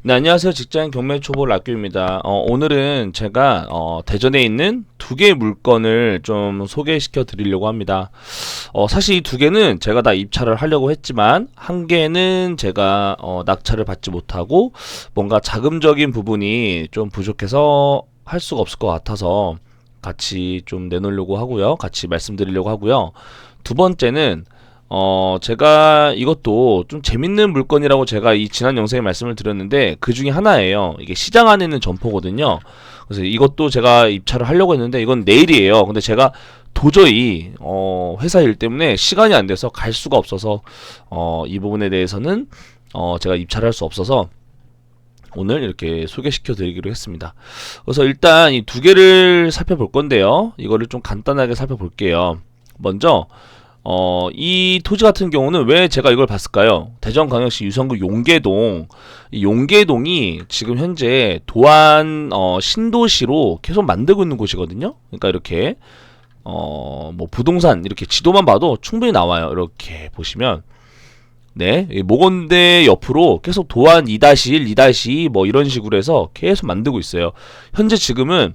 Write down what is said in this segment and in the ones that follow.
네, 안녕하세요. 직장 경매 초보 락규입니다. 오늘은 제가 대전에 있는 두 개의 물건을 좀 소개시켜 드리려고 합니다. 사실 이 두 개는 제가 다 입찰을 하려고 했지만 한 개는 제가 낙찰을 받지 못하고 뭔가 자금적인 부분이 좀 부족해서 할 수가 없을 것 같아서 같이 좀 내놓으려고 하고요. 같이 말씀드리려고 하고요. 두 번째는 제가 이것도 좀 재밌는 물건이라고 제가 이 지난 영상에 말씀을 드렸는데 그 중에 하나예요. 이게 시장 안에 있는 점포거든요. 그래서 이것도 제가 입찰을 하려고 했는데 이건 내일이에요. 근데 제가 도저히 회사 일 때문에 시간이 안 돼서 갈 수가 없어서 이 부분에 대해서는 제가 입찰할 수 없어서 오늘 이렇게 소개시켜 드리기로 했습니다. 그래서 일단 이 두 개를 살펴볼 건데요. 이거를 좀 간단하게 살펴볼게요. 먼저 이 토지 같은 경우는 왜 제가 이걸 봤을까요? 대전광역시 유성구 용계동. 이 용계동이 지금 현재 도안 신도시로 계속 만들고 있는 곳이거든요. 그러니까 이렇게 뭐 부동산 이렇게 지도만 봐도 충분히 나와요. 이렇게 보시면 네, 이 모건대 옆으로 계속 도안 2-1, 2-2 뭐 이런 식으로 해서 계속 만들고 있어요. 현재 지금은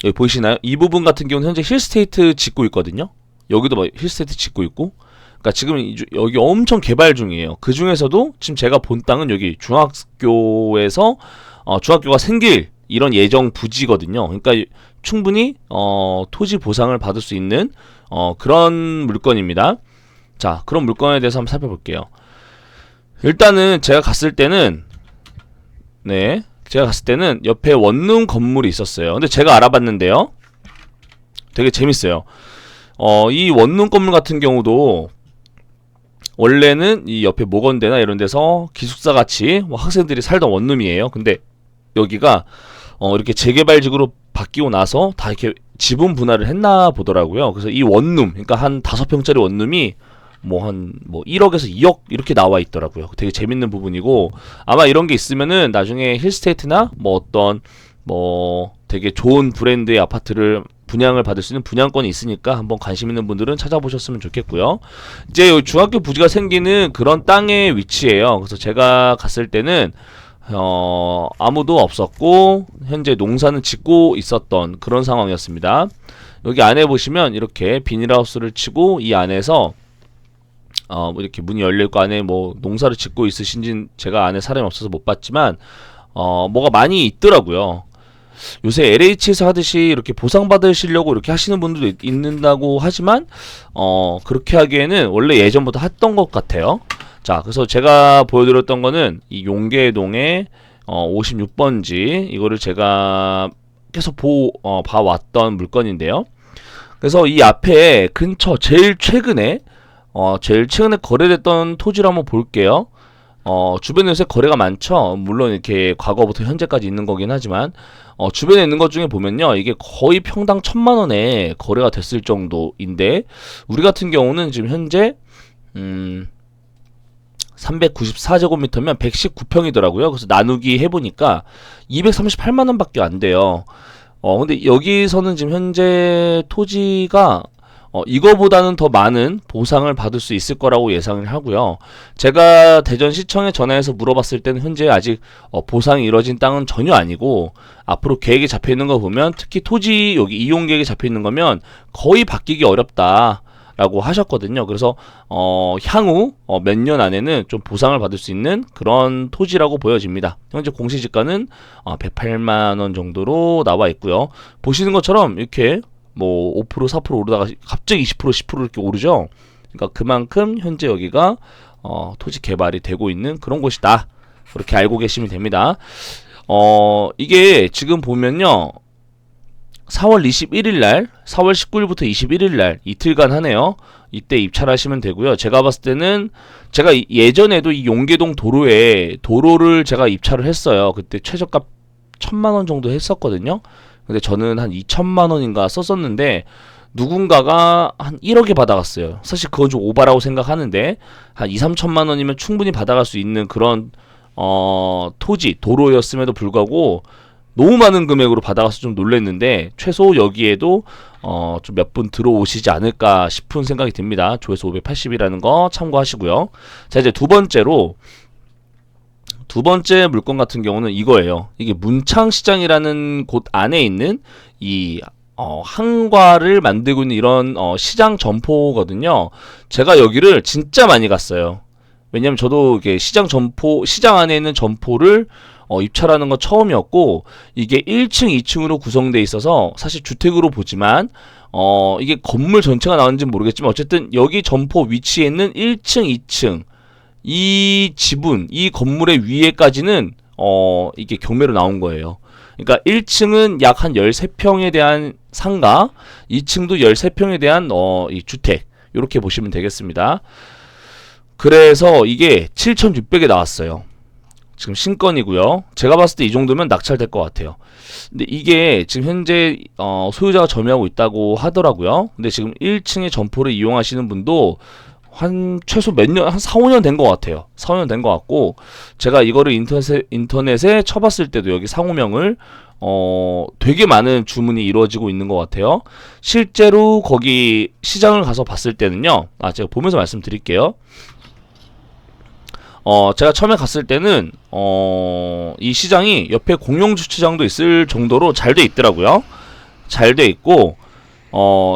여기 보이시나요? 이 부분 같은 경우는 현재 힐스테이트 짓고 있거든요. 여기도 뭐 힐스테이트 짓고 있고. 그러니까 지금 여기 엄청 개발 중이에요. 그 중에서도 지금 제가 본 땅은 여기 중학교에서 중학교가 생길 이런 예정 부지거든요. 그러니까 충분히 토지 보상을 받을 수 있는 그런 물건입니다. 자, 그런 물건에 대해서 한번 살펴볼게요. 일단은 제가 갔을 때는 네, 제가 갔을 때는 옆에 원룸 건물이 있었어요. 근데 제가 알아봤는데요. 되게 재밌어요. 이 원룸 건물 같은 경우도 원래는 이 옆에 모건대나 이런 데서 기숙사 같이 뭐 학생들이 살던 원룸이에요. 근데 여기가 이렇게 재개발지구로 바뀌고 나서 다 이렇게 지분 분할을 했나 보더라고요. 그래서 이 원룸, 그러니까 한 5평짜리 원룸이 뭐 1억에서 2억 이렇게 나와 있더라고요. 되게 재밌는 부분이고 아마 이런 게 있으면은 나중에 힐스테이트나 뭐 어떤 뭐 되게 좋은 브랜드의 아파트를 분양을 받을 수 있는 분양권이 있으니까 한번 관심 있는 분들은 찾아보셨으면 좋겠고요. 이제 중학교 부지가 생기는 그런 땅의 위치예요. 그래서 제가 갔을 때는 아무도 없었고 현재 농사는 짓고 있었던 그런 상황이었습니다. 여기 안에 보시면 이렇게 비닐하우스를 치고 이 안에서 뭐 이렇게 문이 열려있고 안에 뭐 농사를 짓고 있으신진 제가 안에 사람이 없어서 못 봤지만 뭐가 많이 있더라고요. 요새 LH에서 하듯이 이렇게 보상받으시려고 이렇게 하시는 분들도 있는다고 하지만 그렇게 하기에는 원래 예전부터 했던 것 같아요. 자, 그래서 제가 보여드렸던 거는 이 용계동의 56번지 이거를 제가 계속 봐왔던 물건인데요. 그래서 이 앞에 근처 제일 최근에 거래됐던 토지를 한번 볼게요. 주변에 요새 거래가 많죠. 물론 이렇게 과거부터 현재까지 있는 거긴 하지만 주변에 있는 것 중에 보면요, 이게 거의 평당 1,000만원에 거래가 됐을 정도인데 우리 같은 경우는 지금 현재 394제곱미터면 119평이더라고요. 그래서 나누기 해보니까 238만원 밖에 안 돼요. 근데 여기서는 지금 현재 토지가 이거보다는 더 많은 보상을 받을 수 있을 거라고 예상을 하고요. 제가 대전시청에 전화해서 물어봤을 때는 현재 아직 보상이 이뤄진 땅은 전혀 아니고 앞으로 계획에 잡혀 있는 거 보면 특히 토지 여기 이용 계획에 잡혀 있는 거면 거의 바뀌기 어렵다 라고 하셨거든요. 그래서 향후 몇 년 안에는 좀 보상을 받을 수 있는 그런 토지라고 보여집니다. 현재 공시지가는 108만원 정도로 나와 있고요. 보시는 것처럼 이렇게 뭐 5% 4% 오르다가 갑자기 20% 10% 이렇게 오르죠. 그러니까 그만큼 현재 여기가 토지 개발이 되고 있는 그런 곳이다. 그렇게 알고 계시면 됩니다. 이게 지금 보면요. 4월 21일 날, 4월 19일부터 21일 날 이틀간 하네요. 이때 입찰하시면 되고요. 제가 봤을 때는 제가 예전에도 이 용계동 도로를 제가 입찰을 했어요. 그때 최저가 1,000만원 정도 했었거든요. 근데 저는 한 2,000만원인가 썼었는데 누군가가 한 1억에 받아갔어요. 사실 그건 좀 오바라고 생각하는데 한 2, 3천만원이면 충분히 받아갈 수 있는 그런 도로였음에도 불구하고 너무 많은 금액으로 받아가서 좀 놀랬는데 최소 여기에도 좀 몇 분 들어오시지 않을까 싶은 생각이 듭니다. 조회수 580이라는 거 참고하시고요. 자, 이제 두 번째로 두 번째 물건 같은 경우는 이거예요. 이게 문창시장이라는 곳 안에 있는 이 한과를 만들고 있는 이런 시장 점포거든요. 제가 여기를 진짜 많이 갔어요. 왜냐면 저도 이게 시장 안에 있는 점포를 입찰하는 건 처음이었고, 이게 1층, 2층으로 구성되어 있어서 사실 주택으로 보지만 이게 건물 전체가 나오는지는 모르겠지만 어쨌든 여기 점포 위치에 있는 1층, 2층 이 지분, 이 건물의 위에까지는 이게 경매로 나온 거예요. 그러니까 1층은 약 한 13평에 대한 상가, 2층도 13평에 대한 이 주택, 이렇게 보시면 되겠습니다. 그래서 이게 7,600에 나왔어요. 지금 신건이고요. 제가 봤을 때 이 정도면 낙찰될 것 같아요. 근데 이게 지금 현재 소유자가 점유하고 있다고 하더라고요. 근데 지금 1층의 점포를 이용하시는 분도 한 최소 몇 년, 한 4, 5년 된 것 같아요. 4, 5년 된 것 같고, 제가 이거를 인터넷에 쳐봤을 때도 여기 상호명을 되게 많은 주문이 이루어지고 있는 것 같아요. 실제로 거기 시장을 가서 봤을 때는요, 제가 보면서 말씀드릴게요. 제가 처음에 갔을 때는 이 시장이 옆에 공영 주차장도 있을 정도로 잘 돼 있더라고요. 잘 돼 있고,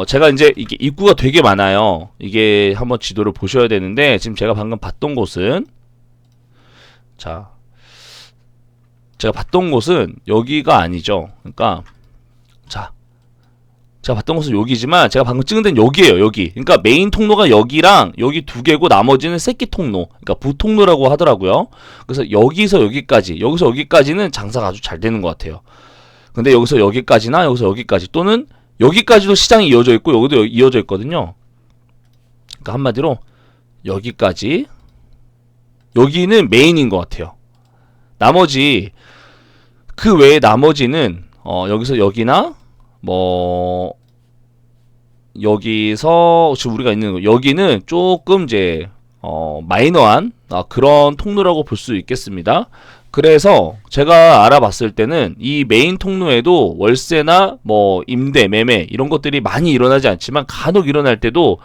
제가 이제 이게 입구가 되게 많아요. 이게 한번 지도를 보셔야 되는데, 지금 제가 방금 봤던 곳은, 자, 제가 봤던 곳은 여기가 아니죠. 그러니까, 자, 제가 봤던 곳은 여기지만 제가 방금 찍은 데는 여기예요. 여기. 그러니까 메인 통로가 여기랑 여기 두 개고 나머지는 새끼 통로, 그러니까 부통로라고 하더라고요. 그래서 여기서 여기까지는 장사가 아주 잘 되는 것 같아요. 근데 여기서 여기까지나 여기서 여기까지, 또는 여기까지도 시장이 이어져 있고 여기도 이어져 있거든요. 그러니까 한마디로 여기까지, 여기는 메인인 것 같아요. 나머지 그 외에 나머지는 여기서 여기나 뭐 여기서 지금 우리가 있는 거, 여기는 조금 이제 마이너한 그런 통로라고 볼 수 있겠습니다. 그래서 제가 알아봤을 때는 이 메인 통로에도 월세나 뭐 임대, 매매 이런 것들이 많이 일어나지 않지만 간혹 일어날 때도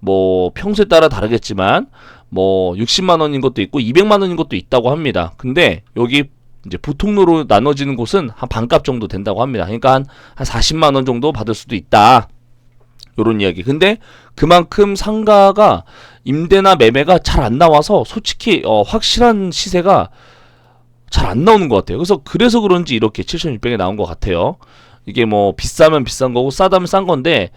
뭐 평수에 따라 다르겠지만 뭐 60만 원인 것도 있고 200만 원인 것도 있다고 합니다. 근데 여기 이제 부통로로 나눠지는 곳은 한 반값 정도 된다고 합니다. 그러니까 한 40만 원 정도 받을 수도 있다, 요런 이야기. 근데 그만큼 상가가 임대나 매매가 잘 안 나와서 솔직히 확실한 시세가 잘 안 나오는 것 같아요. 그래서 그런지 이렇게 7,600에 나온 것 같아요. 이게 뭐 비싸면 비싼 거고 싸다면 싼 건데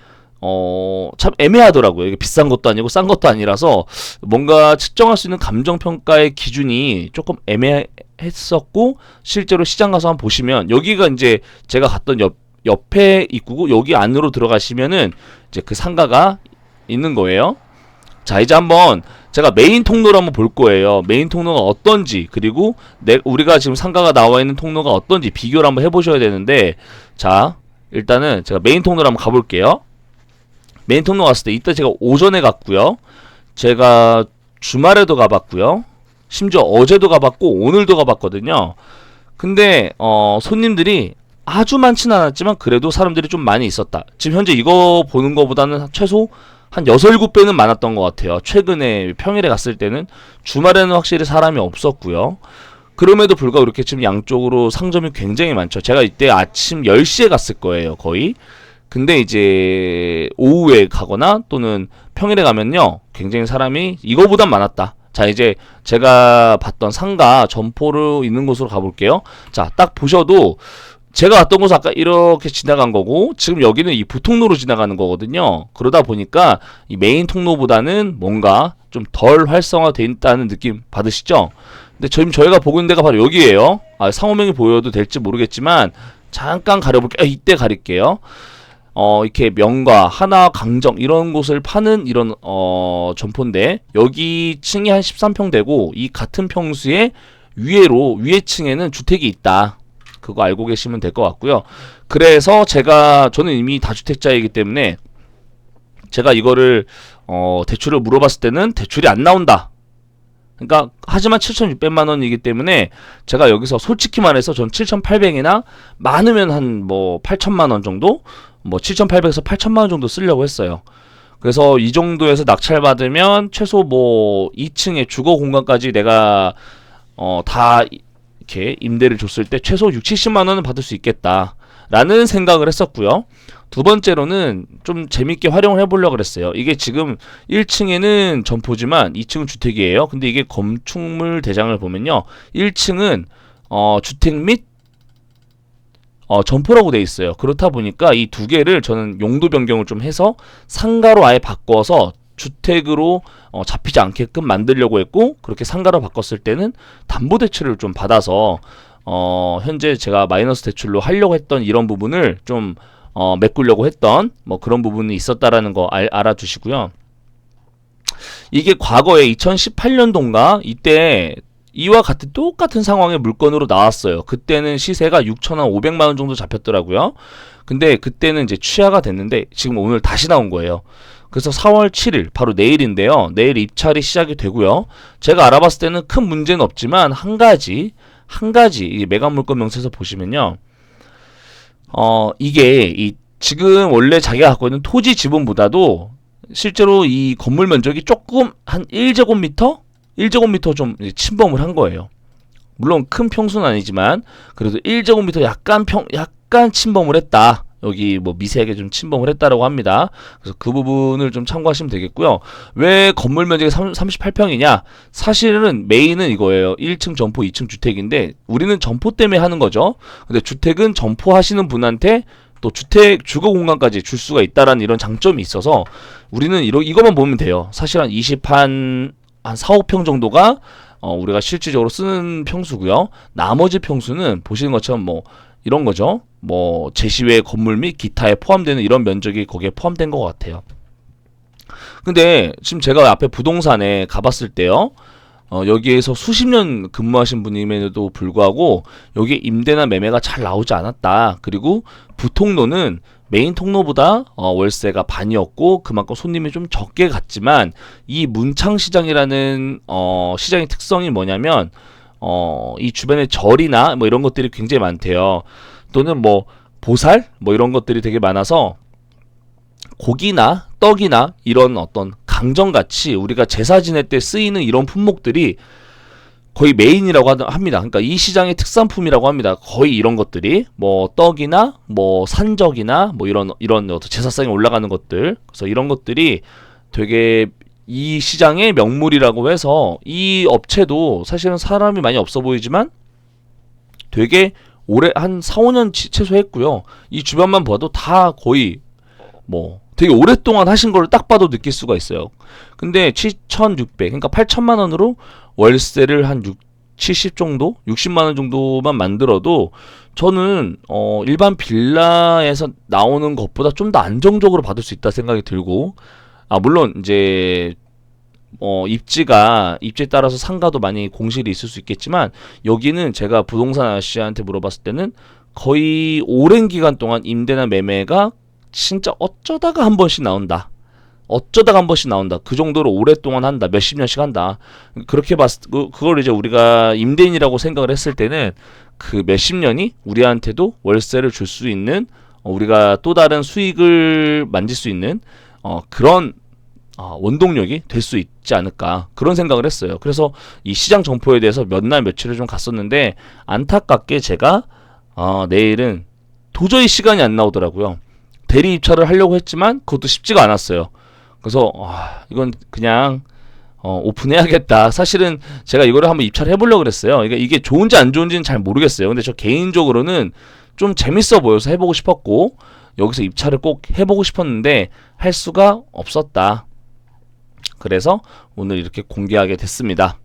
참 애매하더라고요. 이게 비싼 것도 아니고 싼 것도 아니라서 뭔가 측정할 수 있는 감정평가의 기준이 조금 애매했었고, 실제로 시장 가서 한번 보시면 여기가 이제 제가 갔던 옆에 입구고, 여기 안으로 들어가시면은 이제 그 상가가 있는 거예요. 자, 이제 한번 제가 메인 통로를 한번 볼 거예요. 메인 통로가 어떤지, 그리고 우리가 지금 상가가 나와 있는 통로가 어떤지 비교를 한번 해보셔야 되는데, 자, 일단은 제가 메인 통로를 한번 가볼게요. 메인 통로 갔을 때 이때 제가 오전에 갔고요. 제가 주말에도 가봤고요. 심지어 어제도 가봤고 오늘도 가봤거든요. 근데 손님들이 아주 많지는 않았지만 그래도 사람들이 좀 많이 있었다. 지금 현재 이거 보는 것보다는 최소 한 6, 7배는 많았던 것 같아요. 최근에 평일에 갔을 때는. 주말에는 확실히 사람이 없었고요. 그럼에도 불구하고 이렇게 지금 양쪽으로 상점이 굉장히 많죠. 제가 이때 아침 10시에 갔을 거예요, 거의. 근데 이제 오후에 가거나 또는 평일에 가면요, 굉장히 사람이 이거보단 많았다. 자, 이제 제가 봤던 상가 점포로 있는 곳으로 가볼게요. 자, 딱 보셔도 제가 갔던 곳은 아까 이렇게 지나간 거고, 지금 여기는 이 부통로로 지나가는 거거든요. 그러다 보니까 이 메인 통로보다는 뭔가 좀 덜 활성화되어 있다는 느낌 받으시죠? 근데 지금 저희가 보고 있는 데가 바로 여기에요. 상호명이 보여도 될지 모르겠지만 잠깐 가려볼게요. 이때 가릴게요. 이렇게 명가, 하나, 강정 이런 곳을 파는 이런 점포인데, 여기 층이 한 13평 되고 이 같은 평수에 위에 층에는 주택이 있다. 그거 알고 계시면 될 것 같고요. 그래서 저는 이미 다주택자이기 때문에 제가 이거를 대출을 물어봤을 때는 대출이 안 나온다. 그러니까 하지만 7,600만 원이기 때문에 제가 여기서 솔직히 말해서 전 7,800이나 많으면 한 뭐 8천만 원 정도, 뭐 7,800에서 8천만 원 정도 쓰려고 했어요. 그래서 이 정도에서 낙찰 받으면 최소 뭐 2층에 주거 공간까지 내가 다 이렇게 임대를 줬을 때 최소 6, 70만 원은 받을 수 있겠다라는 생각을 했었고요. 두 번째로는 좀 재밌게 활용을 해보려고 그랬어요. 이게 지금 1층에는 점포지만 2층은 주택이에요. 근데 이게 건축물 대장을 보면요, 1층은 주택 및 점포라고 돼 있어요. 그렇다 보니까 이 두 개를 저는 용도 변경을 좀 해서 상가로 아예 바꿔서 주택으로 잡히지 않게끔 만들려고 했고, 그렇게 상가로 바꿨을 때는 담보대출을 좀 받아서 현재 제가 마이너스 대출로 하려고 했던 이런 부분을 좀 메꾸려고 했던 뭐 그런 부분이 있었다라는 거 알아두시고요. 이게 과거에 2018년도인가 이때 이와 같은 똑같은 상황의 물건으로 나왔어요. 그때는 시세가 6,500만 원 정도 잡혔더라고요. 근데 그때는 이제 취하가 됐는데 지금 오늘 다시 나온 거예요. 그래서 4월 7일 바로 내일인데요. 내일 입찰이 시작이 되고요. 제가 알아봤을 때는 큰 문제는 없지만 한 가지 이 매각 물건 명세서 보시면요. 이게 지금 원래 자기가 갖고 있는 토지 지분보다도 실제로 이 건물 면적이 조금 한 1제곱미터 좀 침범을 한 거예요. 물론 큰 평수는 아니지만 그래도 1제곱미터 약간 침범을 했다. 여기 뭐 미세하게 좀 침범을 했다라고 합니다. 그래서 그 부분을 좀 참고하시면 되겠고요. 왜 건물 면적이 38평이냐? 사실은 메인은 이거예요. 1층 점포, 2층 주택인데 우리는 점포 때문에 하는 거죠. 근데 주택은 점포 하시는 분한테 또 주택 주거 공간까지 줄 수가 있다라는 이런 장점이 있어서 우리는 이거만 보면 돼요. 사실 한 4, 5평 정도가 우리가 실질적으로 쓰는 평수고요. 나머지 평수는 보시는 것처럼 뭐 이런 거죠. 뭐 제시외 건물 및 기타에 포함되는 이런 면적이 거기에 포함된 것 같아요. 근데 지금 제가 앞에 부동산에 가봤을 때요, 여기에서 수십 년 근무하신 분임에도 불구하고 여기 임대나 매매가 잘 나오지 않았다. 그리고 부통로는 메인 통로보다 월세가 반이었고 그만큼 손님이 좀 적게 갔지만 이 문창시장이라는 시장의 특성이 뭐냐면 이 주변에 절이나 뭐 이런 것들이 굉장히 많대요. 또는 뭐 보살 뭐 이런 것들이 되게 많아서 고기나 떡이나 이런 어떤 강정같이 우리가 제사 지낼 때 쓰이는 이런 품목들이 거의 메인이라고 합니다. 그러니까 이 시장의 특산품이라고 합니다. 거의 이런 것들이 뭐 떡이나 뭐 산적이나 뭐 이런 제사상에 올라가는 것들, 그래서 이런 것들이 되게 이 시장의 명물이라고 해서 이 업체도 사실은 사람이 많이 없어 보이지만 되게 오래 한 4, 5년 최소 했고요. 이 주변만 봐도 다 거의 뭐 되게 오랫동안 하신 걸 딱 봐도 느낄 수가 있어요. 근데 7,600, 그러니까 8천만 원으로 월세를 한 70 정도, 60만 원 정도만 만들어도 저는 일반 빌라에서 나오는 것보다 좀 더 안정적으로 받을 수 있다 생각이 들고, 물론 이제 입지에 따라서 상가도 많이 공실이 있을 수 있겠지만 여기는 제가 부동산 아저씨한테 물어봤을 때는 거의 오랜 기간 동안 임대나 매매가 진짜 어쩌다가 한 번씩 나온다. 그 정도로 오랫동안 한다. 몇십 년씩 한다. 그렇게 그걸 이제 우리가 임대인이라고 생각을 했을 때는 그 몇십 년이 우리한테도 월세를 줄 수 있는, 우리가 또 다른 수익을 만질 수 있는 그런 원동력이 될 수 있지 않을까, 그런 생각을 했어요. 그래서 이 시장 점포에 대해서 몇 날 며칠을 좀 갔었는데 안타깝게 제가 내일은 도저히 시간이 안 나오더라고요. 대리 입찰을 하려고 했지만 그것도 쉽지가 않았어요. 그래서 이건 그냥 오픈해야겠다. 사실은 제가 이거를 한번 입찰해 보려고 그랬어요. 그러니까 이게 좋은지 안 좋은지는 잘 모르겠어요. 근데 저 개인적으로는 좀 재밌어 보여서 해보고 싶었고 여기서 입찰을 꼭 해보고 싶었는데 할 수가 없었다. 그래서 오늘 이렇게 공개하게 됐습니다.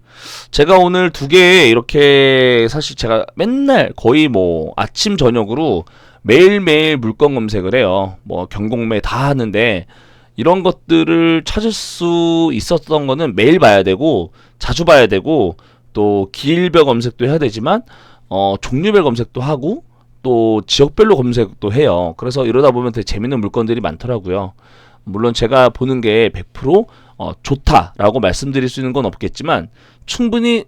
제가 오늘 두 개 이렇게, 사실 제가 맨날 거의 뭐 아침 저녁으로 매일매일 물건 검색을 해요. 뭐 경공매 다 하는데 이런 것들을 찾을 수 있었던 거는 매일 봐야 되고 자주 봐야 되고 또 기일별 검색도 해야 되지만 종류별 검색도 하고 또 지역별로 검색도 해요. 그래서 이러다 보면 되게 재밌는 물건들이 많더라고요. 물론 제가 보는 게 100% 좋다라고 말씀드릴 수 있는 건 없겠지만 충분히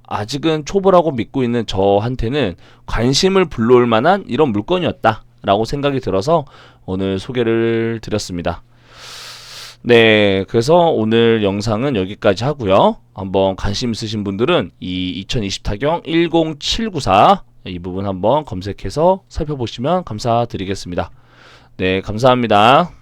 아직은 초보라고 믿고 있는 저한테는 관심을 불러올 만한 이런 물건이었다 라고 생각이 들어서 오늘 소개를 드렸습니다. 네, 그래서 오늘 영상은 여기까지 하고요. 한번 관심 있으신 분들은 이 2020 타경 10794 이 부분 한번 검색해서 살펴보시면 감사드리겠습니다. 네, 감사합니다.